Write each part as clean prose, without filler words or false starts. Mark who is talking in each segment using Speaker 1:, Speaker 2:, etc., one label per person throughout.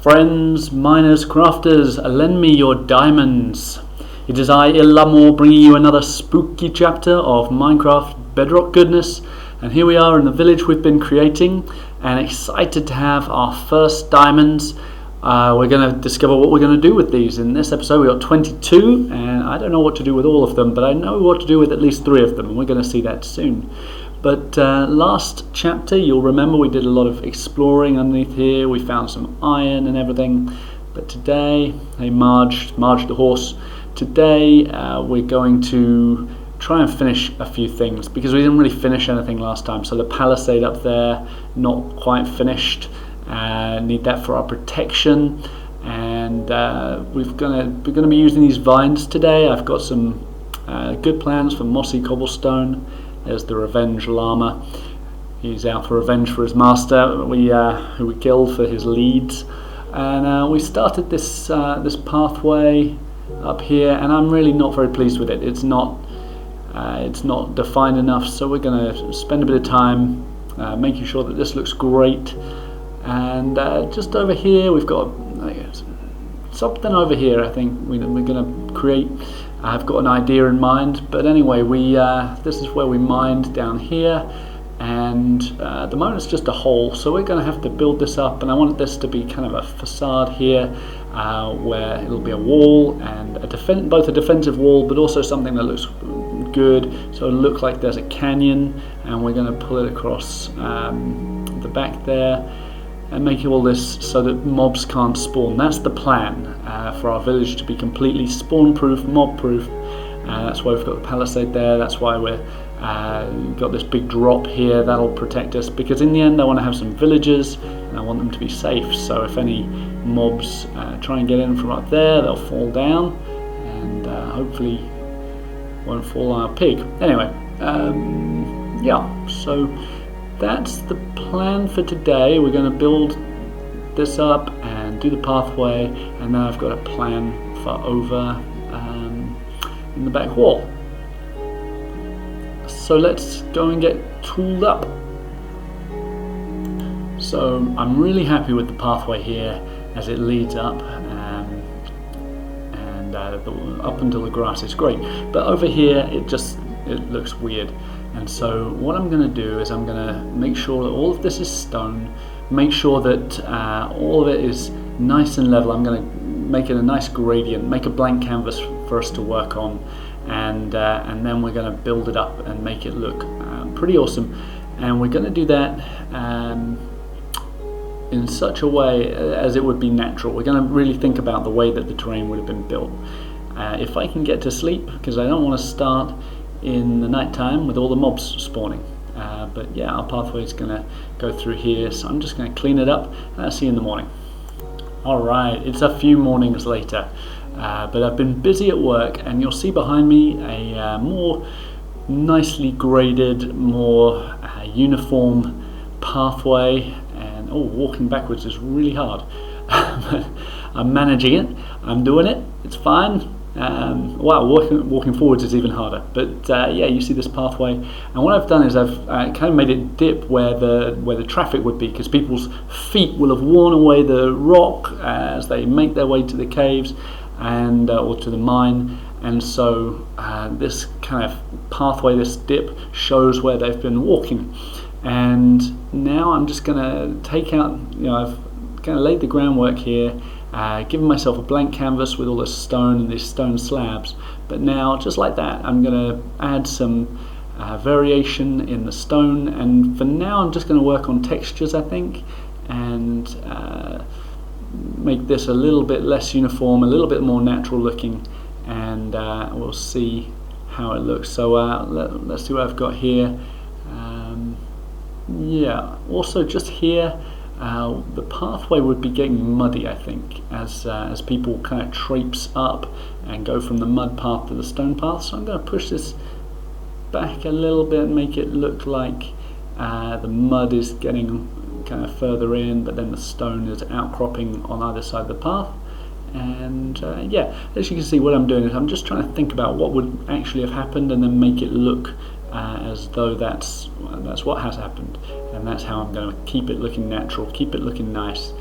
Speaker 1: Friends, miners, crafters, lend me your diamonds. It is I, Ilhamur, bringing you another spooky chapter of Minecraft Bedrock goodness. And here we are in the village we've been creating, and excited to have our first diamonds. We're going to discover what we're going to do with these. In this episode we got 22, and I don't know what to do with all of them, but I know what to do with at least 3 of them, and we're going to see that soon. But last chapter, you'll remember we did a lot of exploring underneath here. We found some iron and everything. But today, hey Marge the horse, today we're going to try and finish a few things, because we didn't really finish anything last time. So the palisade up there, not quite finished. Need that for our protection. And we're gonna be using these vines today. I've got some good plans for mossy cobblestone. There's the revenge llama. He's out for revenge for his master, who we killed for his leads. And we started this pathway up here, and I'm really not very pleased with it. It's not defined enough, so we're going to spend a bit of time making sure that this looks great. And just over here, we've got something over here. I think we're going to create. I've got an idea in mind, but anyway, this is where we mined down here, and at the moment it's just a hole, so we're going to have to build this up. And I want this to be kind of a facade here, where it'll be a wall, and both a defensive wall, but also something that looks good, so it'll look like there's a canyon, and we're going to pull it across the back there, and make all this so that mobs can't spawn. That's the plan, for our village to be completely spawn-proof, mob-proof. That's why we've got the palisade there. That's why we've got this big drop here. That'll protect us, because in the end I want to have some villagers, and I want them to be safe. So if any mobs try and get in from up there, they'll fall down, and hopefully won't fall on our pig. Anyway, yeah, so that's the plan for today. We're going to build this up and do the pathway, and then I've got a plan for over in the back wall. So let's go and get tooled up. So I'm really happy with the pathway here as it leads up, and up until the grass is great, but over here it looks weird. And so what I'm going to do is I'm going to make sure that all of this is stone, make sure that all of it is nice and level. I'm going to make it a nice gradient, make a blank canvas for us to work on, and then we're going to build it up and make it look pretty awesome. And we're going to do that in such a way as it would be natural. We're going to really think about the way that the terrain would have been built. If I can get to sleep, because I don't want to start in the night time with all the mobs spawning. But yeah, our pathway is going to go through here, so I'm just going to clean it up, and I'll see you in the morning. Alright, it's a few mornings later, but I've been busy at work, and you'll see behind me a more nicely graded, more uniform pathway. And walking backwards is really hard. But I'm managing it, I'm doing it, it's fine. Wow, walking forwards is even harder. But yeah, you see this pathway, and what I've done is I've kind of made it dip where the traffic would be, because people's feet will have worn away the rock as they make their way to the caves and or to the mine. And so this kind of pathway, this dip, shows where they've been walking. And now I'm just going to take out, I've kind of laid the groundwork here, given myself a blank canvas with all this stone and these stone slabs. But now, just like that, I'm going to add some variation in the stone. And for now, I'm just going to work on textures, I think, and make this a little bit less uniform, a little bit more natural looking, and we'll see how it looks. So let's see what I've got here. Yeah, also just here, the pathway would be getting muddy, I think, as people kind of traipse up and go from the mud path to the stone path. So I'm going to push this back a little bit and make it look like the mud is getting kind of further in, but then the stone is outcropping on either side of the path. And yeah, as you can see, what I'm doing is I'm just trying to think about what would actually have happened, and then make it look as though that's what has happened, and that's how I'm going to keep it looking natural, keep it looking nice.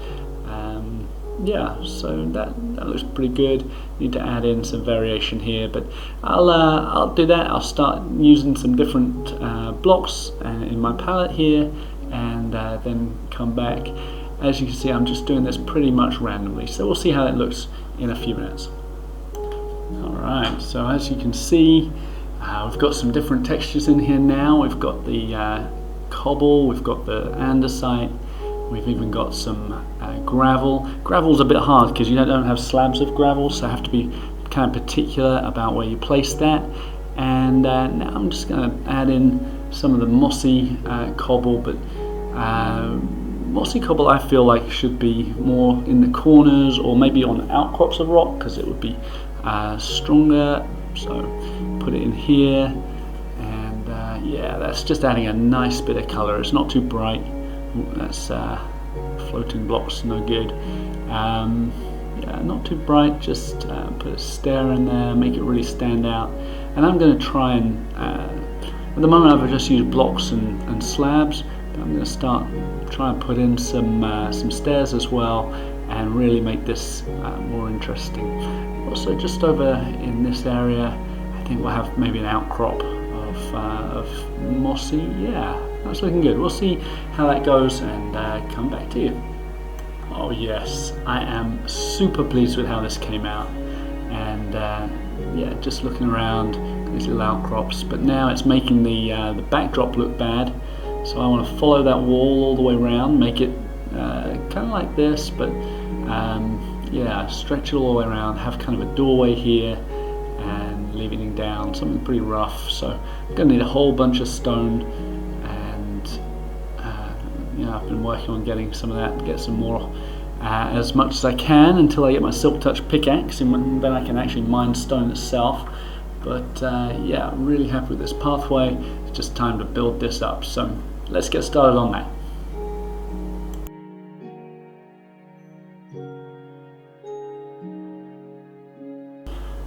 Speaker 1: yeah, so that looks pretty good. Need to add in some variation here, but I'll do that. I'll start using some different blocks in my palette here, and then come back. As you can see, I'm just doing this pretty much randomly, so we'll see how it looks in a few minutes. Alright, so as you can see, we've got some different textures in here now. We've got the cobble, we've got the andesite, we've even got some gravel. Gravel's a bit hard because you don't have slabs of gravel, so I have to be kind of particular about where you place that. And now I'm just going to add in some of the mossy cobble, but mossy cobble I feel like should be more in the corners or maybe on outcrops of rock because it would be stronger. So put it in here, and yeah, that's just adding a nice bit of color. It's not too bright. Ooh, that's floating blocks, no good. Yeah, not too bright, just put a stair in there, make it really stand out. And I'm going to try and, at the moment I've just used blocks and slabs, but I'm going to try and put in some stairs as well, and really make this more interesting. Also, just over in this area, I think we'll have maybe an outcrop of mossy. Yeah, that's looking good. We'll see how that goes and come back to you. Oh yes, I am super pleased with how this came out, and yeah, just looking around these little outcrops. But now it's making the backdrop look bad, so I want to follow that wall all the way around, make it kind of like this, but yeah, stretch it all the way around, have kind of a doorway here and leaving it down, something pretty rough. So I'm going to need a whole bunch of stone, and yeah, I've been working on getting some of that, get some more as much as I can until I get my Silk Touch pickaxe, and then I can actually mine stone itself. But yeah, I'm really happy with this pathway. It's just time to build this up, so let's get started on that.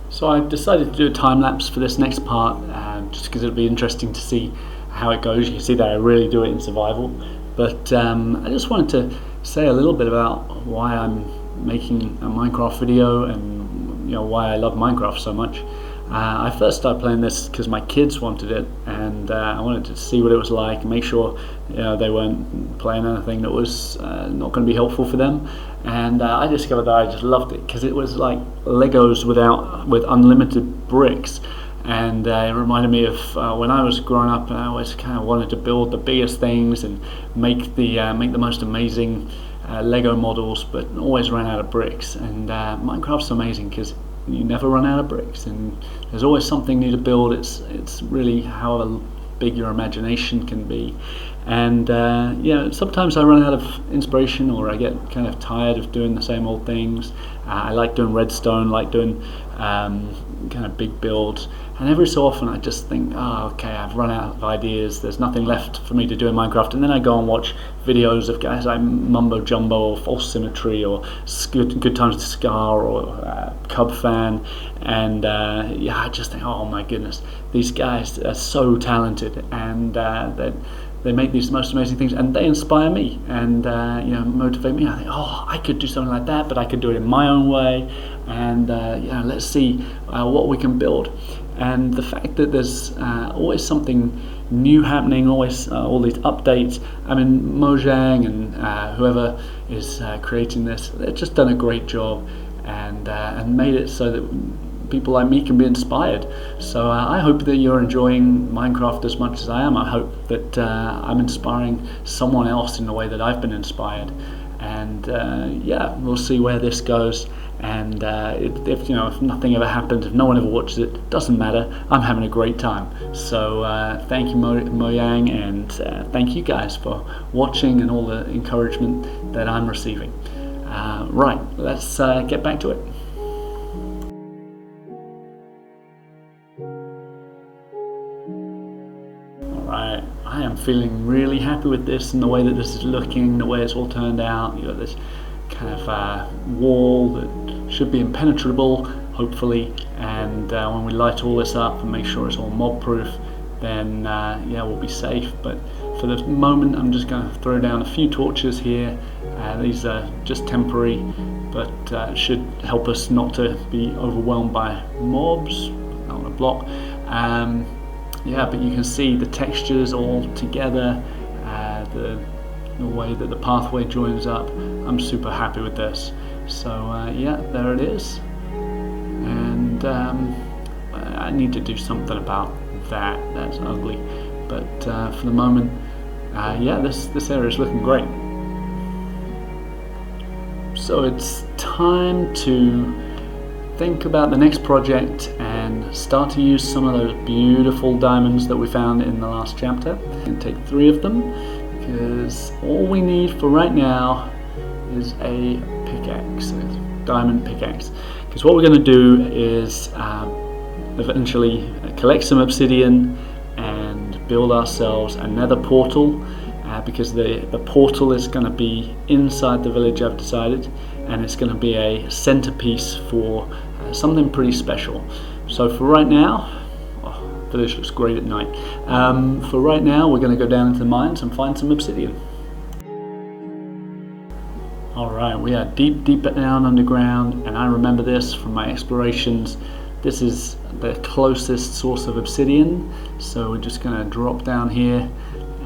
Speaker 1: So I decided to do a time lapse for this next part, just because it'll be interesting to see how it goes. You can see that I really do it in survival, but I just wanted to say a little bit about why I'm making a Minecraft video, and you know, why I love Minecraft so much. I first started playing this because my kids wanted it, and I wanted to see what it was like, and make sure they weren't playing anything that was not going to be helpful for them. And I discovered that I just loved it because it was like Legos with unlimited bricks, and it reminded me of when I was growing up, and I always kind of wanted to build the biggest things and make the most amazing Lego models, but always ran out of bricks. And Minecraft's amazing because you never run out of bricks, and there's always something new to build. It's really however big your imagination can be. And yeah, sometimes I run out of inspiration, or I get kind of tired of doing the same old things. I like doing redstone, like doing kind of big builds, and every so often I just think, oh, okay, I've run out of ideas, there's nothing left for me to do in Minecraft, and then I go and watch videos of guys like Mumbo Jumbo or False Symmetry or Good Times to Scar or Cub Fan, and yeah, I just think, oh my goodness, these guys are so talented, and they make these most amazing things, and they inspire me and you know, motivate me. I think, oh, I could do something like that, but I could do it in my own way, and you know, let's see what we can build. And the fact that there's always something new happening, always all these updates. I mean, Mojang and whoever is creating this, they've just done a great job, and made it so that people like me can be inspired. So I hope that you're enjoying Minecraft as much as I am. I hope that I'm inspiring someone else in the way that I've been inspired. And yeah, we'll see where this goes. And if you know, if nothing ever happens, if no one ever watches it, doesn't matter. I'm having a great time. So thank you, Mojang, and thank you guys for watching and all the encouragement that I'm receiving. Right, let's get back to it. Alright, I am feeling really happy with this and the way that this is looking, the way it's all turned out. You got this kind of wall that should be impenetrable, hopefully, and when we light all this up and make sure it's all mob proof, then yeah, we'll be safe. But for the moment, I'm just going to throw down a few torches here These are just temporary, but should help us not to be overwhelmed by mobs on a block. Yeah, but you can see the textures all together, the way that the pathway joins up. I'm super happy with this. So yeah, there it is. And I need to do something about that. That's ugly. But for the moment, yeah, this area is looking great. So it's time to think about the next project and start to use some of those beautiful diamonds that we found in the last chapter. We can take 3 of them, because all we need for right now is a pickaxe, a diamond pickaxe. Because what we're going to do is eventually collect some obsidian and build ourselves a nether portal, because the portal is going to be inside the village, I've decided, and it's going to be a centerpiece for something pretty special. So for right now, the village looks great at night. For right now, we're going to go down into the mines and find some obsidian. Alright, we are deep down underground, and I remember this from my explorations. This is the closest source of obsidian, so we're just going to drop down here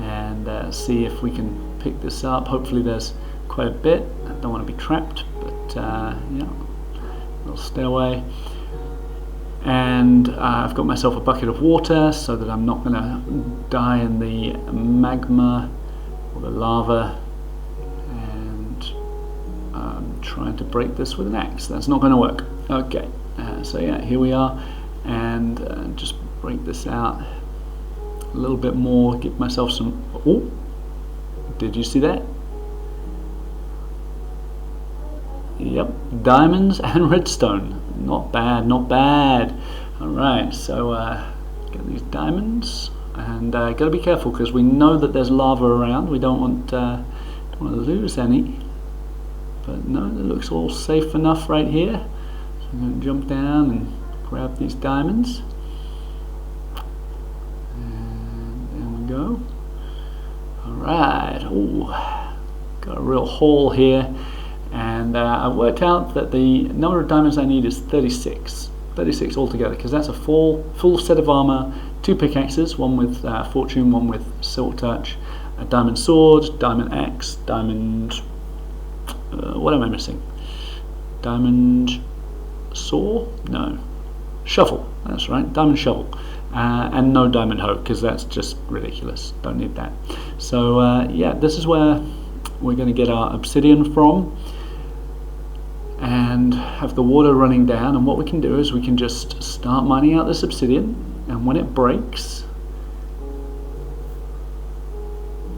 Speaker 1: and see if we can pick this up. Hopefully there's quite a bit. I don't want to be trapped, but yeah, we'll stay away. And I've got myself a bucket of water so that I'm not going to die in the magma or the lava. And I'm trying to break this with an axe. That's not going to work. Okay, so yeah, here we are, and just break this out a little bit more, give myself some... Oh, did you see that? Yep, diamonds and redstone. Not bad, not bad. Alright, so get these diamonds, and gotta be careful because we know that there's lava around. We don't want to lose any. But no, it looks all safe enough right here. So I'm going to jump down and grab these diamonds. And there we go. Alright, ooh, got a real haul here. And I've worked out that the number of diamonds I need is 36. 36 altogether, because that's a full set of armor, 2 pickaxes, one with fortune, one with silk touch, a diamond sword, diamond axe, diamond... what am I missing? Diamond saw? No. Shovel, that's right, diamond shovel. And no diamond hoe, because that's just ridiculous. Don't need that. So yeah, this is where we're going to get our obsidian from, and have the water running down. And what we can do is we can just start mining out this obsidian, and when it breaks,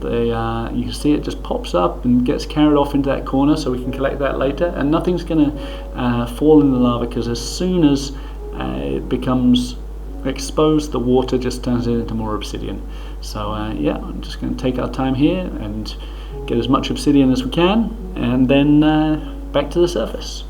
Speaker 1: you can see it just pops up and gets carried off into that corner, so we can collect that later. And nothing's going to fall in the lava, because as soon as it becomes exposed, the water just turns it into more obsidian. So yeah, I'm just going to take our time here and get as much obsidian as we can, and then back to the surface.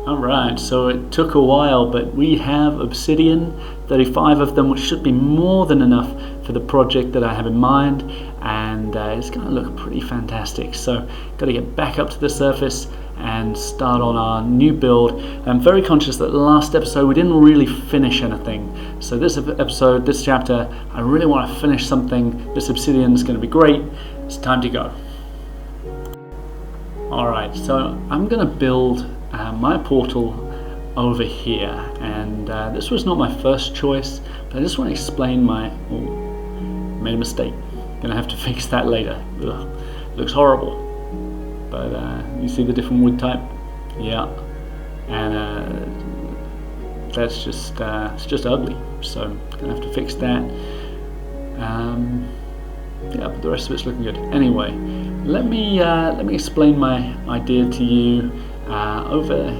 Speaker 1: Alright, so it took a while, but we have obsidian, 35 of them, which should be more than enough for the project that I have in mind, and it's going to look pretty fantastic. So got to get back up to the surface and start on our new build. I'm very conscious that last episode we didn't really finish anything, so this episode, this chapter, I really want to finish something. This obsidian is going to be great. It's time to go. Alright, so I'm going to build my portal over here, and this was not my first choice, but I just want to explain made a mistake. Gonna have to fix that later. Ugh, looks horrible, but you see the different wood type? Yeah, and that's just it's just ugly, so gonna have to fix that. Yeah, but the rest of it's looking good. Anyway, let me explain my idea to you. Over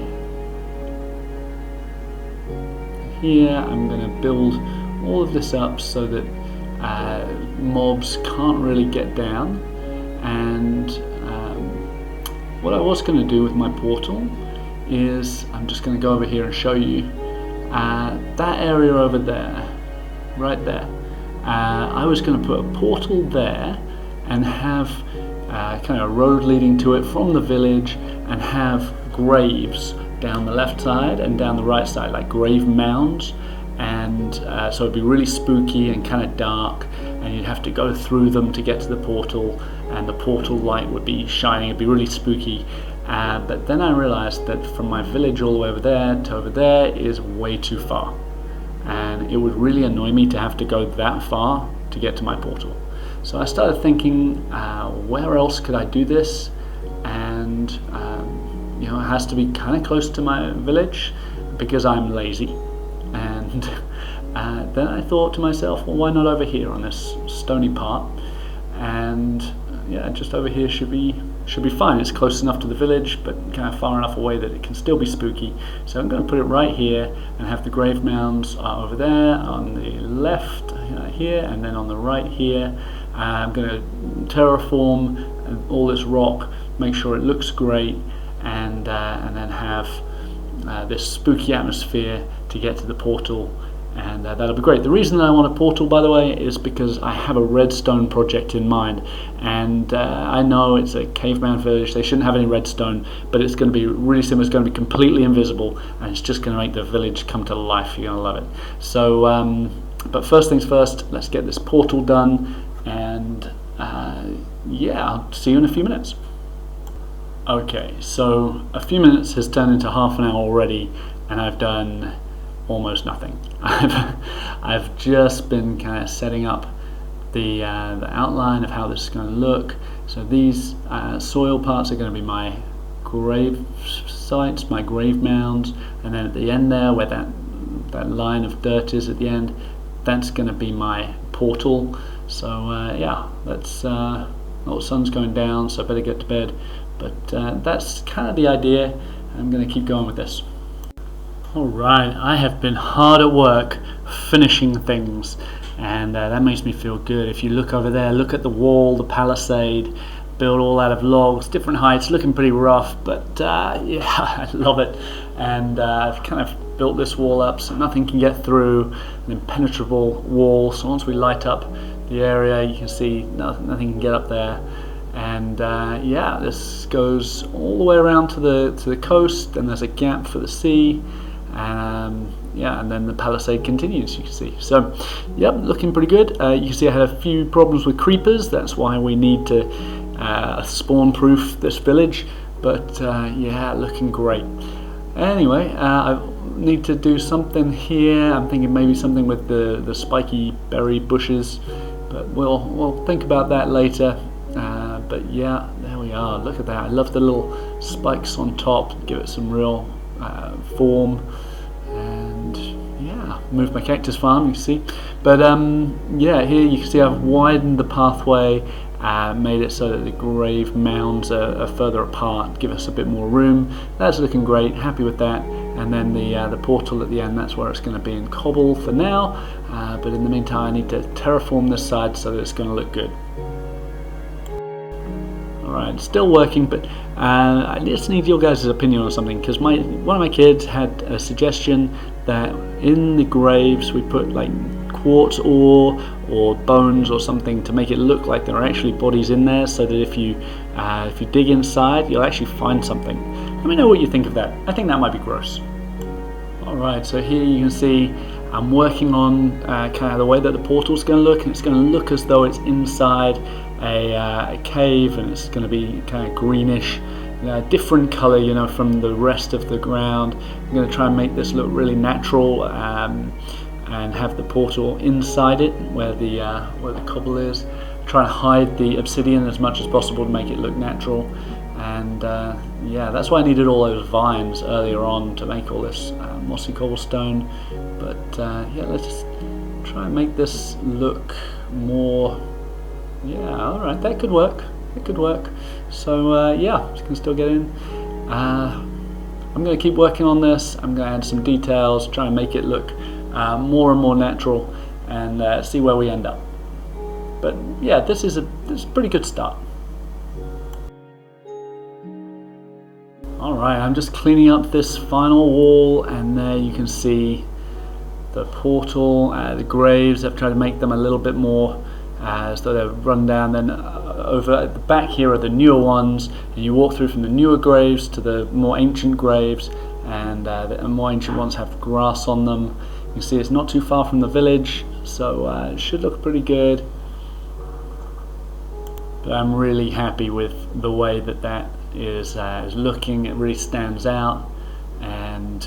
Speaker 1: here, I'm going to build all of this up so that mobs can't really get down. And what I was going to do with my portal is I'm just going to go over here and show you that area over there, right there. I was going to put a portal there and have kind of a road leading to it from the village, and have graves down the left side and down the right side, like grave mounds. And so it'd be really spooky and kind of dark, and you'd have to go through them to get to the portal, and the portal light would be shining. It'd be really spooky. But then I realized that from my village all the way over there to over there is way too far, and it would really annoy me to have to go that far to get to my portal. So I started thinking, where else could I do this? And you know, it has to be kind of close to my village because I'm lazy. And then I thought to myself, well, why not over here on this stony part? And yeah, just over here should be fine. It's close enough to the village, but kind of far enough away that it can still be spooky. So I'm going to put it right here and have the grave mounds over there on the left here, and then on the right here. I'm going to terraform all this rock, make sure it looks great, and then have this spooky atmosphere to get to the portal, and that'll be great. The reason that I want a portal, by the way, is because I have a redstone project in mind, and I know it's a caveman village, they shouldn't have any redstone, but it's going to be really simple. It's going to be completely invisible, and it's just going to make the village come to life. You're going to love it. So but first things first, let's get this portal done, and yeah, I'll see you in a few minutes. Okay, so a few minutes has turned into half an hour already, and I've done almost nothing. I've just been kind of setting up the outline of how this is going to look. So these soil parts are going to be my grave sites, my grave mounds, and then at the end there, where that line of dirt is at the end, that's going to be my portal. So yeah, that's the sun's going down, so I better get to bed. But that's kind of the idea. I'm going to keep going with this. Alright, I have been hard at work finishing things, and that makes me feel good. If you look over there, look at the wall, the palisade, built all out of logs, different heights, looking pretty rough, but yeah, I love it. And I've kind of built this wall up so nothing can get through, an impenetrable wall, so once we light up the area you can see nothing can get up there. And yeah, this goes all the way around to the coast, and there's a gap for the sea, and yeah, and then the palisade continues, you can see. So yep, looking pretty good. You can see I had a few problems with creepers, that's why we need to spawn proof this village, but yeah, looking great. Anyway, I need to do something here. I'm thinking maybe something with the spiky berry bushes, but we'll think about that later. But yeah, there we are. Look at that. I love the little spikes on top. Give it some real form. And yeah, move my cactus farm, you see. But yeah, here you can see I've widened the pathway, made it so that the grave mounds are further apart, give us a bit more room. That's looking great. Happy with that. And then the portal at the end, that's where it's going to be in cobble for now. But in the meantime, I need to terraform this side so that it's going to look good. Alright, still working, but I just need your guys' opinion on something, because one of my kids had a suggestion that in the graves we put like quartz ore or bones or something to make it look like there are actually bodies in there, so that if you dig inside you'll actually find something. Let me know what you think of that. I think that might be gross. Alright, so here you can see I'm working on kind of the way that the portal's going to look, and it's going to look as though it's inside a cave, and it's going to be kind of greenish, different color, you know, from the rest of the ground. I'm going to try and make this look really natural, and have the portal inside it where the cobble is. Try and hide the obsidian as much as possible to make it look natural. And yeah, that's why I needed all those vines earlier on to make all this mossy cobblestone. But yeah, let's just try and make this look more. Yeah, alright, that could work. It could work. So yeah, you can still get in. I'm going to keep working on this. I'm going to add some details, try and make it look more and more natural, and see where we end up. But yeah, this is a pretty good start. Alright, I'm just cleaning up this final wall, and there you can see the portal, the graves. I've tried to make them a little bit more as though they're run down. Then over at the back here are the newer ones, and you walk through from the newer graves to the more ancient graves, and the more ancient ones have grass on them. You can see it's not too far from the village, so it should look pretty good. But I'm really happy with the way that is looking. It really stands out, and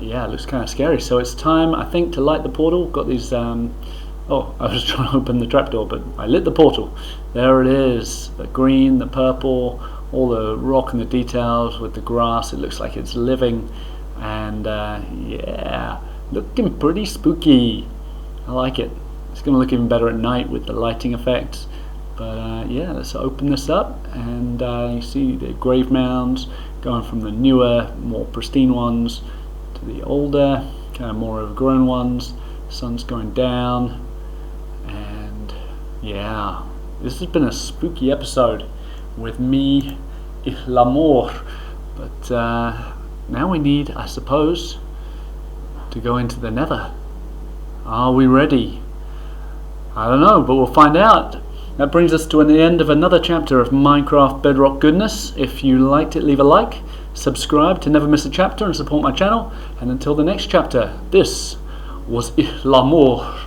Speaker 1: yeah, it looks kind of scary. So it's time, I think, to light the portal. Got these. Oh, I was trying to open the trapdoor, but I lit the portal. There it is. The green, the purple, all the rock and the details with the grass. It looks like it's living, and yeah, looking pretty spooky. I like it. It's going to look even better at night with the lighting effects. But yeah, let's open this up, and you see the grave mounds going from the newer, more pristine ones to the older, kind of more overgrown ones. Sun's going down, and yeah, this has been a spooky episode with me, Ilhamur. But now we need, I suppose, to go into the Nether. Are we ready? I don't know, but we'll find out. That brings us to the end of another chapter of Minecraft Bedrock Goodness. If you liked it, leave a like, subscribe to never miss a chapter, and support my channel. And until the next chapter, this was Ilhamur.